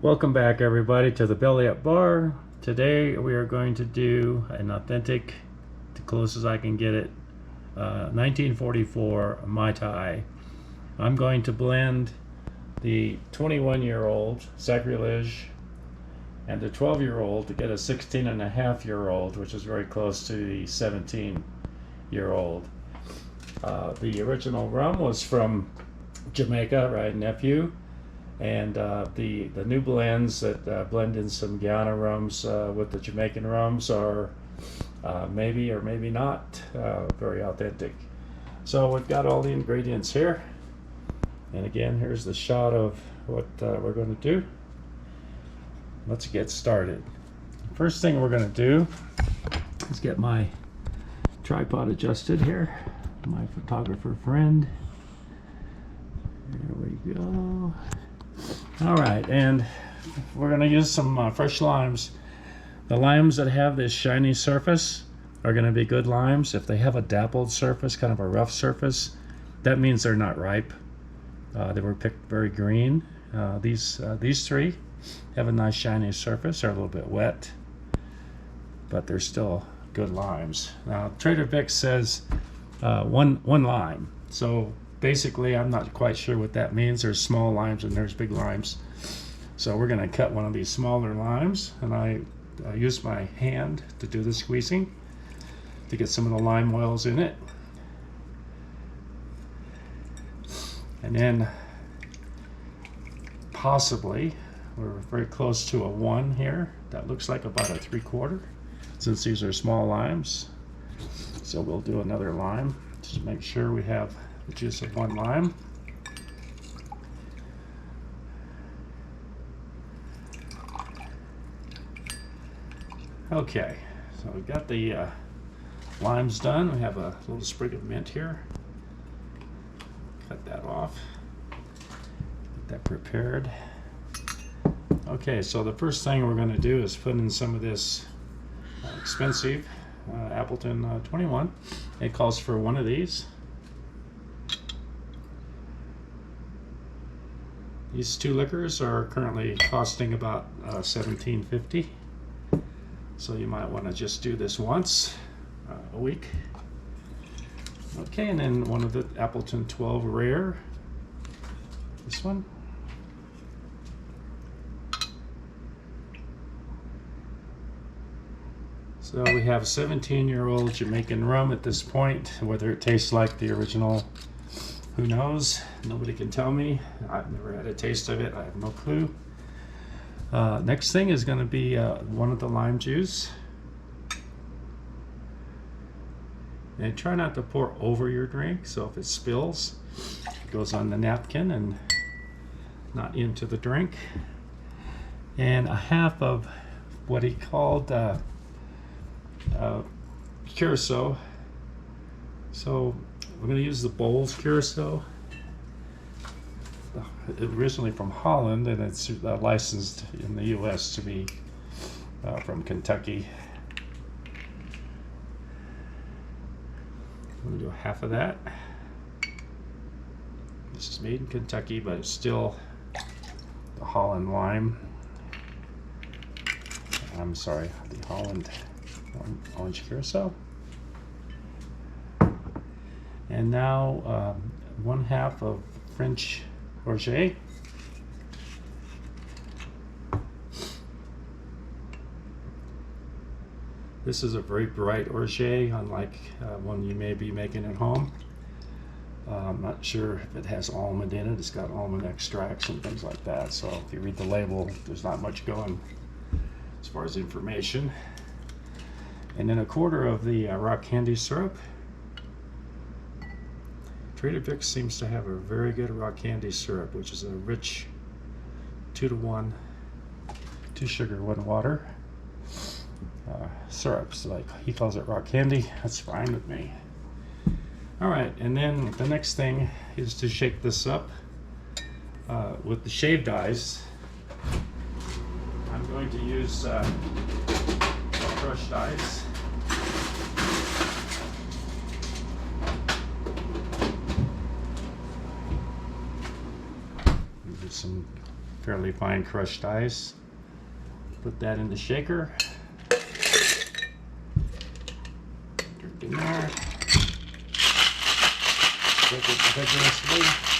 Welcome back everybody to the Belly Up Bar. Today we are going to do an authentic, the closest I can get it, 1944 Mai Tai. I'm going to blend the 21-year-old Sacrilege and the 12-year-old to get a 16-and-a-half-year-old, which is very close to the 17-year-old. The original rum was from Jamaica, right, Nephew? And the new blends that blend in some Guyana rums with the Jamaican rums are maybe or maybe not very authentic. So we've got all the ingredients here, and again, here's the shot of what we're going to do. Let's get started. First thing we're going to do is get my tripod adjusted here. My photographer friend. There we go. All right, and we're going to use some fresh limes. The limes that have this shiny surface are going to be good limes. If they have a dappled surface, kind of a rough surface, that means they're not ripe. They were picked very green. These three have a nice shiny surface. They're a little bit wet, but they're still good limes. Now, Trader Vic says one lime. So basically, I'm not quite sure what that means. There's small limes and there's big limes. So we're going to cut one of these smaller limes, and I use my hand to do the squeezing to get some of the lime oils in it. And then possibly, we're very close to a 1 here. That looks like about a 3/4, since these are small limes. So we'll do another lime just to make sure we have the juice of 1 lime. Okay, so we've got the limes done. We have a little sprig of mint here. Cut that off. Get that prepared. Okay, so the first thing we're going to do is put in some of this expensive Appleton 21. It calls for 1 of these. These 2 liquors are currently costing about $17.50. So you might want to just do this once a week. Okay, and then 1 of the Appleton 12 Rare. This one. So we have a 17-year-old Jamaican rum at this point. Whether it tastes like the original, who knows? Nobody can tell me. I've never had a taste of it. I have no clue. Next thing is going to be 1 of the lime juice. And try not to pour over your drink, so if it spills, it goes on the napkin and not into the drink. And a half of what he called Curacao. So we're going to use the Bowls Curacao. Originally from Holland, and it's licensed in the US to be from Kentucky. I'm going to do a half of that. This is made in Kentucky, but it's still the Holland lime. I'm sorry, the Holland orange Curacao. And now 1/2 of French ORGEAT. This is a very bright ORGEAT, unlike one you may be making at home. I'm not sure if it has almond in it. It's got almond extracts and things like that. So if you read the label, there's not much going as far as information. And then 1/4 of the rock candy syrup. Trader Vic seems to have a very good rock candy syrup, which is a rich 2-to-1, 2 sugar, 1 water syrup. So like he calls it rock candy. That's fine with me. All right, and then the next thing is to shake this up with the shaved ice. I'm going to use crushed ice. Some fairly fine crushed ice. Put that in the shaker. Drink in there. Shake it vigorously.